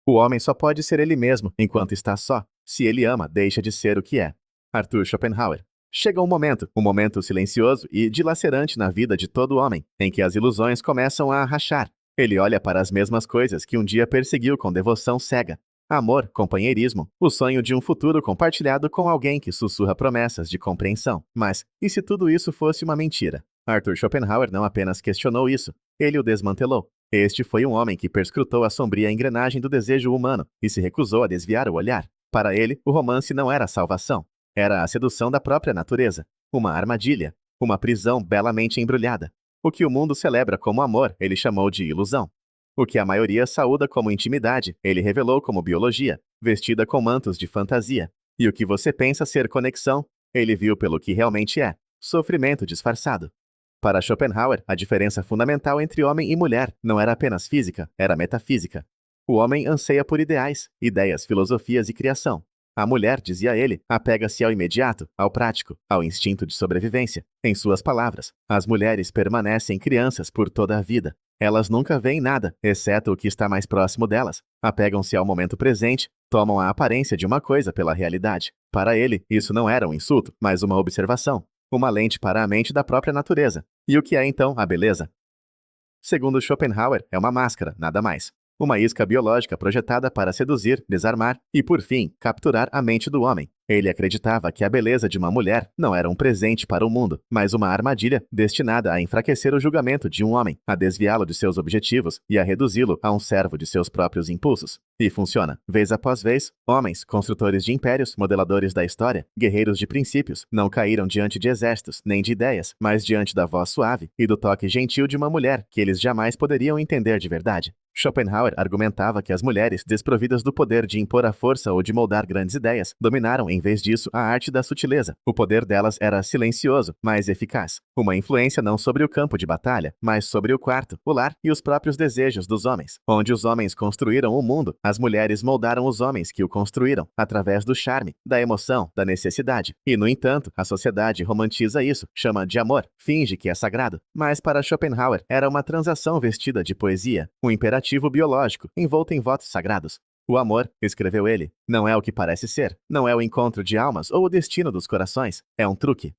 O homem só pode ser ele mesmo enquanto está só. Se ele ama, deixa de ser o que é. Arthur Schopenhauer. Chega um momento silencioso e dilacerante na vida de todo homem, em que as ilusões começam a rachar. Ele olha para as mesmas coisas que um dia perseguiu com devoção cega. Amor, companheirismo, o sonho de um futuro compartilhado com alguém que sussurra promessas de compreensão. Mas, e se tudo isso fosse uma mentira? Arthur Schopenhauer não apenas questionou isso, ele o desmantelou. Este foi um homem que perscrutou a sombria engrenagem do desejo humano e se recusou a desviar o olhar. Para ele, o romance não era a salvação. Era a sedução da própria natureza. Uma armadilha. Uma prisão belamente embrulhada. O que o mundo celebra como amor, ele chamou de ilusão. O que a maioria saúda como intimidade, ele revelou como biologia, vestida com mantos de fantasia. E o que você pensa ser conexão, ele viu pelo que realmente é, sofrimento disfarçado. Para Schopenhauer, a diferença fundamental entre homem e mulher não era apenas física, era metafísica. O homem anseia por ideais, ideias, filosofias e criação. A mulher, dizia ele, apega-se ao imediato, ao prático, ao instinto de sobrevivência. Em suas palavras, as mulheres permanecem crianças por toda a vida. Elas nunca veem nada, exceto o que está mais próximo delas. Apegam-se ao momento presente, tomam a aparência de uma coisa pela realidade. Para ele, isso não era um insulto, mas uma observação. Uma lente para a mente da própria natureza. E o que é então a beleza? Segundo Schopenhauer, é uma máscara, nada mais. Uma isca biológica projetada para seduzir, desarmar e, por fim, capturar a mente do homem. Ele acreditava que a beleza de uma mulher não era um presente para o mundo, mas uma armadilha destinada a enfraquecer o julgamento de um homem, a desviá-lo de seus objetivos e a reduzi-lo a um servo de seus próprios impulsos. E funciona. Vez após vez, homens, construtores de impérios, modeladores da história, guerreiros de princípios, não caíram diante de exércitos, nem de ideias, mas diante da voz suave e do toque gentil de uma mulher que eles jamais poderiam entender de verdade. Schopenhauer argumentava que as mulheres, desprovidas do poder de impor a força ou de moldar grandes ideias, dominaram em vez disso a arte da sutileza. O poder delas era silencioso, mas eficaz. Uma influência não sobre o campo de batalha, mas sobre o quarto, o lar e os próprios desejos dos homens. Onde os homens construíram o mundo, as mulheres moldaram os homens que o construíram, através do charme, da emoção, da necessidade. E, no entanto, a sociedade romantiza isso, chama de amor, finge que é sagrado. Mas para Schopenhauer, era uma transação vestida de poesia, um imperativo biológico, envolto em votos sagrados. O amor, escreveu ele, não é o que parece ser, não é o encontro de almas ou o destino dos corações, é um truque.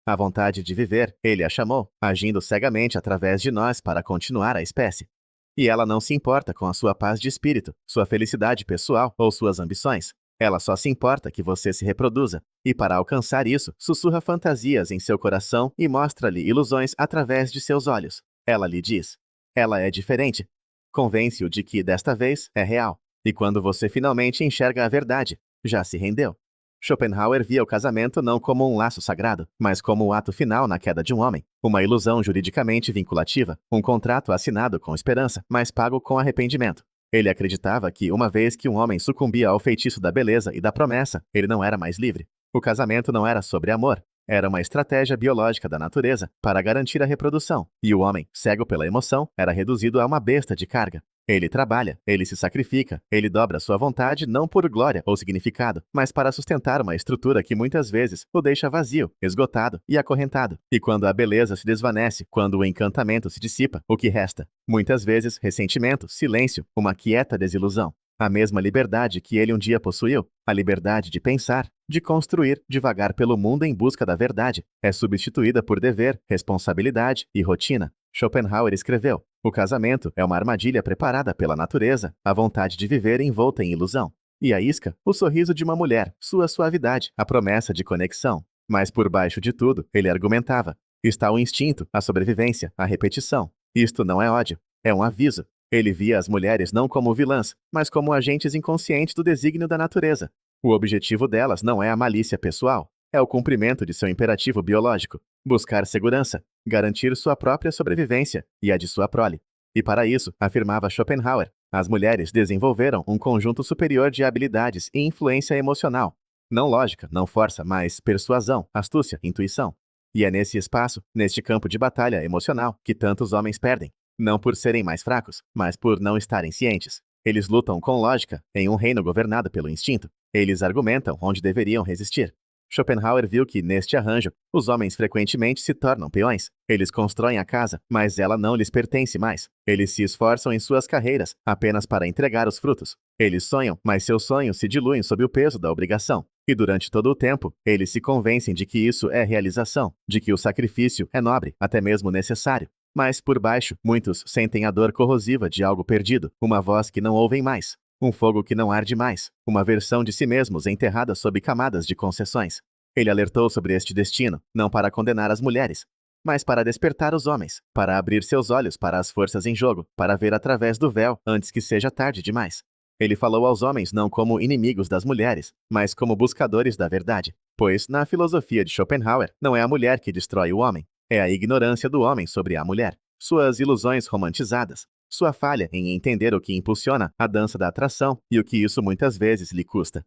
A vontade de viver, ele a chamou, agindo cegamente através de nós para continuar a espécie. E ela não se importa com a sua paz de espírito, sua felicidade pessoal ou suas ambições. Ela só se importa que você se reproduza, e para alcançar isso, sussurra fantasias em seu coração e mostra-lhe ilusões através de seus olhos. Ela lhe diz. Ela é diferente. Convence-o de que, desta vez, é real. E quando você finalmente enxerga a verdade, já se rendeu. Schopenhauer via o casamento não como um laço sagrado, mas como o ato final na queda de um homem. Uma ilusão juridicamente vinculativa, um contrato assinado com esperança, mas pago com arrependimento. Ele acreditava que, uma vez que um homem sucumbia ao feitiço da beleza e da promessa, ele não era mais livre. O casamento não era sobre amor. Era uma estratégia biológica da natureza para garantir a reprodução, e o homem, cego pela emoção, era reduzido a uma besta de carga. Ele trabalha, ele se sacrifica, ele dobra sua vontade não por glória ou significado, mas para sustentar uma estrutura que muitas vezes o deixa vazio, esgotado e acorrentado. E quando a beleza se desvanece, quando o encantamento se dissipa, o que resta? Muitas vezes, ressentimento, silêncio, uma quieta desilusão. A mesma liberdade que ele um dia possuiu, a liberdade de pensar, de construir, de vagar pelo mundo em busca da verdade, é substituída por dever, responsabilidade e rotina. Schopenhauer escreveu: o casamento é uma armadilha preparada pela natureza, a vontade de viver envolta em ilusão. E a isca, o sorriso de uma mulher, sua suavidade, a promessa de conexão. Mas por baixo de tudo, ele argumentava, está o instinto, a sobrevivência, a repetição. Isto não é ódio, é um aviso. Ele via as mulheres não como vilãs, mas como agentes inconscientes do desígnio da natureza. O objetivo delas não é a malícia pessoal, é o cumprimento de seu imperativo biológico, buscar segurança, garantir sua própria sobrevivência e a de sua prole. E para isso, afirmava Schopenhauer, as mulheres desenvolveram um conjunto superior de habilidades e influência emocional. Não lógica, não força, mas persuasão, astúcia, intuição. E é nesse espaço, neste campo de batalha emocional, que tantos homens perdem. Não por serem mais fracos, mas por não estarem cientes. Eles lutam com lógica, em um reino governado pelo instinto. Eles argumentam onde deveriam resistir. Schopenhauer viu que, neste arranjo, os homens frequentemente se tornam peões. Eles constroem a casa, mas ela não lhes pertence mais. Eles se esforçam em suas carreiras, apenas para entregar os frutos. Eles sonham, mas seus sonhos se diluem sob o peso da obrigação. E durante todo o tempo, eles se convencem de que isso é realização, de que o sacrifício é nobre, até mesmo necessário. Mas, por baixo, muitos sentem a dor corrosiva de algo perdido, uma voz que não ouvem mais. Um fogo que não arde mais, uma versão de si mesmos enterrada sob camadas de concessões. Ele alertou sobre este destino, não para condenar as mulheres, mas para despertar os homens, para abrir seus olhos para as forças em jogo, para ver através do véu antes que seja tarde demais. Ele falou aos homens não como inimigos das mulheres, mas como buscadores da verdade, pois, na filosofia de Schopenhauer, não é a mulher que destrói o homem, é a ignorância do homem sobre a mulher, suas ilusões romantizadas, sua falha em entender o que impulsiona a dança da atração e o que isso muitas vezes lhe custa.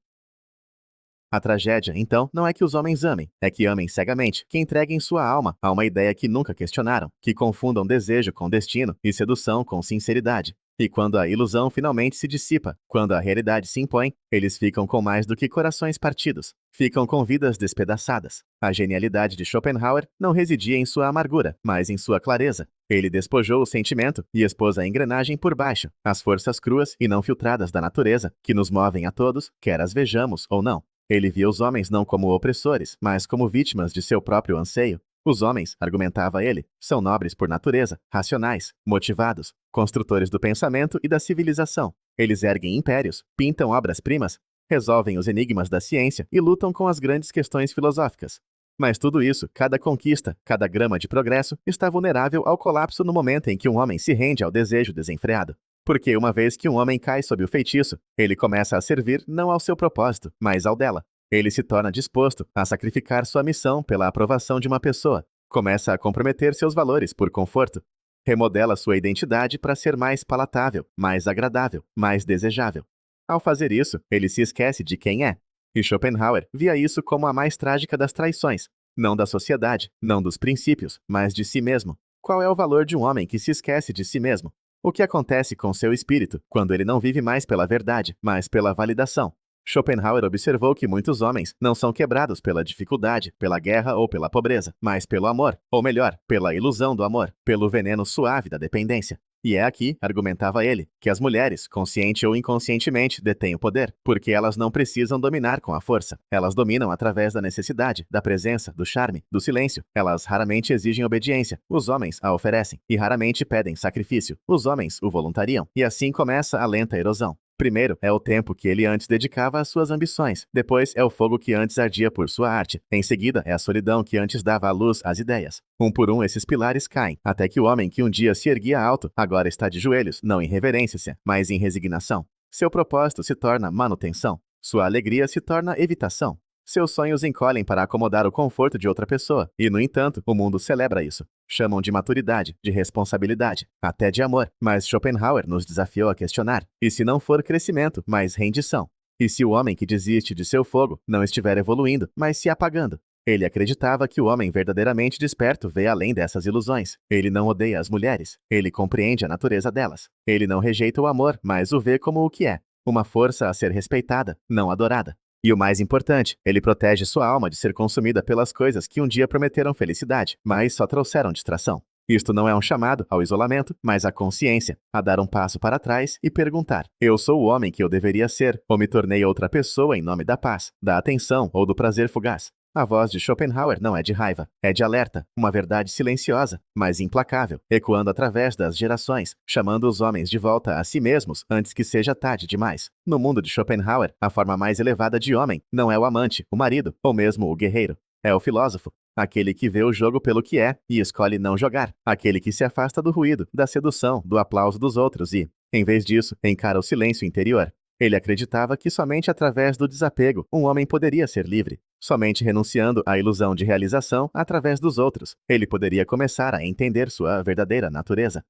A tragédia, então, não é que os homens amem, é que amem cegamente, que entreguem sua alma a uma ideia que nunca questionaram, que confundam desejo com destino e sedução com sinceridade. E quando a ilusão finalmente se dissipa, quando a realidade se impõe, eles ficam com mais do que corações partidos, ficam com vidas despedaçadas. A genialidade de Schopenhauer não residia em sua amargura, mas em sua clareza. Ele despojou o sentimento e expôs a engrenagem por baixo, as forças cruas e não filtradas da natureza, que nos movem a todos, quer as vejamos ou não. Ele via os homens não como opressores, mas como vítimas de seu próprio anseio. Os homens, argumentava ele, são nobres por natureza, racionais, motivados, construtores do pensamento e da civilização. Eles erguem impérios, pintam obras-primas, resolvem os enigmas da ciência e lutam com as grandes questões filosóficas. Mas tudo isso, cada conquista, cada grama de progresso, está vulnerável ao colapso no momento em que um homem se rende ao desejo desenfreado. Porque uma vez que um homem cai sob o feitiço, ele começa a servir não ao seu propósito, mas ao dela. Ele se torna disposto a sacrificar sua missão pela aprovação de uma pessoa, começa a comprometer seus valores por conforto, remodela sua identidade para ser mais palatável, mais agradável, mais desejável. Ao fazer isso, ele se esquece de quem é. E Schopenhauer via isso como a mais trágica das traições, não da sociedade, não dos princípios, mas de si mesmo. Qual é o valor de um homem que se esquece de si mesmo? O que acontece com seu espírito quando ele não vive mais pela verdade, mas pela validação? Schopenhauer observou que muitos homens não são quebrados pela dificuldade, pela guerra ou pela pobreza, mas pelo amor, ou melhor, pela ilusão do amor, pelo veneno suave da dependência. E é aqui, argumentava ele, que as mulheres, consciente ou inconscientemente, detêm o poder, porque elas não precisam dominar com a força. Elas dominam através da necessidade, da presença, do charme, do silêncio. Elas raramente exigem obediência, os homens a oferecem, e raramente pedem sacrifício, os homens o voluntariam. E assim começa a lenta erosão. Primeiro é o tempo que ele antes dedicava às suas ambições, depois é o fogo que antes ardia por sua arte, em seguida é a solidão que antes dava à luz às ideias. Um por um esses pilares caem, até que o homem que um dia se erguia alto, agora está de joelhos, não em reverência, mas em resignação. Seu propósito se torna manutenção, sua alegria se torna evitação. Seus sonhos encolhem para acomodar o conforto de outra pessoa, e, no entanto, o mundo celebra isso. Chamam de maturidade, de responsabilidade, até de amor, mas Schopenhauer nos desafiou a questionar. E se não for crescimento, mas rendição? E se o homem que desiste de seu fogo não estiver evoluindo, mas se apagando? Ele acreditava que o homem verdadeiramente desperto vê além dessas ilusões. Ele não odeia as mulheres, ele compreende a natureza delas. Ele não rejeita o amor, mas o vê como o que é, uma força a ser respeitada, não adorada. E o mais importante, ele protege sua alma de ser consumida pelas coisas que um dia prometeram felicidade, mas só trouxeram distração. Isto não é um chamado ao isolamento, mas à consciência, a dar um passo para trás e perguntar: eu sou o homem que eu deveria ser, ou me tornei outra pessoa em nome da paz, da atenção ou do prazer fugaz? A voz de Schopenhauer não é de raiva, é de alerta, uma verdade silenciosa, mas implacável, ecoando através das gerações, chamando os homens de volta a si mesmos antes que seja tarde demais. No mundo de Schopenhauer, a forma mais elevada de homem não é o amante, o marido, ou mesmo o guerreiro. É o filósofo, aquele que vê o jogo pelo que é e escolhe não jogar, aquele que se afasta do ruído, da sedução, do aplauso dos outros e, em vez disso, encara o silêncio interior. Ele acreditava que somente através do desapego um homem poderia ser livre. Somente renunciando à ilusão de realização através dos outros, ele poderia começar a entender sua verdadeira natureza.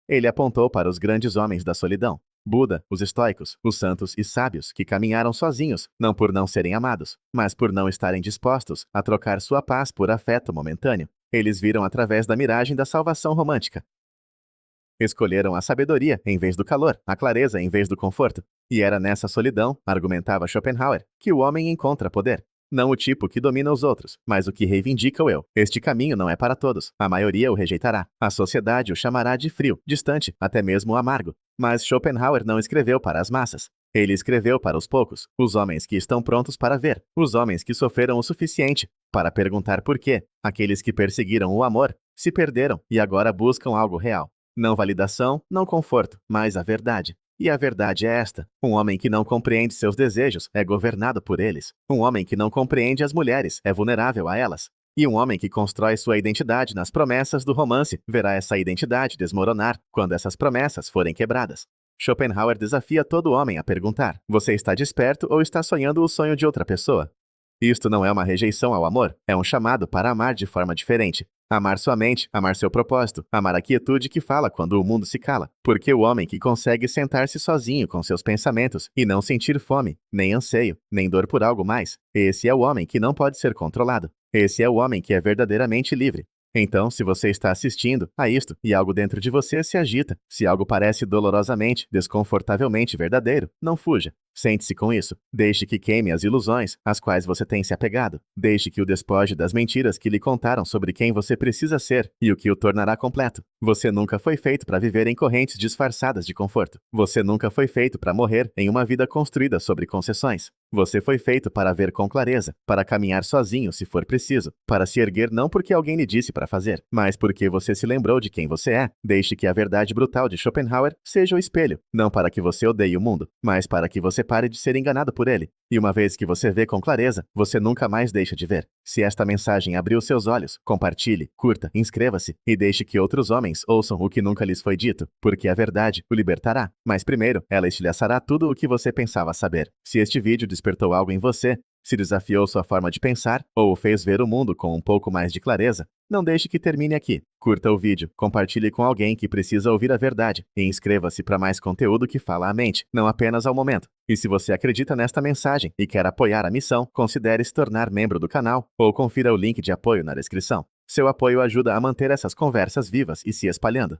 Ele apontou para os grandes homens da solidão. Buda, os estoicos, os santos e sábios que caminharam sozinhos, não por não serem amados, mas por não estarem dispostos a trocar sua paz por afeto momentâneo. Eles viram através da miragem da salvação romântica. Escolheram a sabedoria em vez do calor, a clareza em vez do conforto. E era nessa solidão, argumentava Schopenhauer, que o homem encontra poder. não o tipo que domina os outros, mas o que reivindica o eu. Este caminho não é para todos, a maioria o rejeitará. A sociedade o chamará de frio, distante, até mesmo amargo. Mas Schopenhauer não escreveu para as massas. Ele escreveu para os poucos, os homens que estão prontos para ver, os homens que sofreram o suficiente para perguntar por quê, aqueles que perseguiram o amor, se perderam e agora buscam algo real. Não validação, não conforto, mas a verdade. E a verdade é esta: um homem que não compreende seus desejos é governado por eles. Um homem que não compreende as mulheres é vulnerável a elas. E um homem que constrói sua identidade nas promessas do romance verá essa identidade desmoronar quando essas promessas forem quebradas. Schopenhauer desafia todo homem a perguntar: você está desperto ou está sonhando o sonho de outra pessoa? Isto não é uma rejeição ao amor, é um chamado para amar de forma diferente. Amar sua mente, amar seu propósito, amar a quietude que fala quando o mundo se cala. Porque o homem que consegue sentar-se sozinho com seus pensamentos e não sentir fome, nem anseio, nem dor por algo mais, esse é o homem que não pode ser controlado. Esse é o homem que é verdadeiramente livre. Então, se você está assistindo a isto e algo dentro de você se agita, se algo parece dolorosamente, desconfortavelmente verdadeiro, não fuja. Sente-se com isso. Deixe que queime as ilusões às quais você tem se apegado. Deixe que o despoje das mentiras que lhe contaram sobre quem você precisa ser e o que o tornará completo. Você nunca foi feito para viver em correntes disfarçadas de conforto. Você nunca foi feito para morrer em uma vida construída sobre concessões. Você foi feito para ver com clareza, para caminhar sozinho se for preciso, para se erguer não porque alguém lhe disse para fazer, mas porque você se lembrou de quem você é. Deixe que a verdade brutal de Schopenhauer seja o espelho, não para que você odeie o mundo, mas para que você pare de ser enganado por ele. E uma vez que você vê com clareza, você nunca mais deixa de ver. Se esta mensagem abriu seus olhos, compartilhe, curta, inscreva-se e deixe que outros homens ouçam o que nunca lhes foi dito, porque a verdade o libertará. Mas primeiro, ela estilhaçará tudo o que você pensava saber. Se este vídeo despertou algo em você, se desafiou sua forma de pensar ou o fez ver o mundo com um pouco mais de clareza, não deixe que termine aqui. Curta o vídeo, compartilhe com alguém que precisa ouvir a verdade e inscreva-se para mais conteúdo que fala à mente, não apenas ao momento. E se você acredita nesta mensagem e quer apoiar a missão, considere se tornar membro do canal ou confira o link de apoio na descrição. Seu apoio ajuda a manter essas conversas vivas e se espalhando.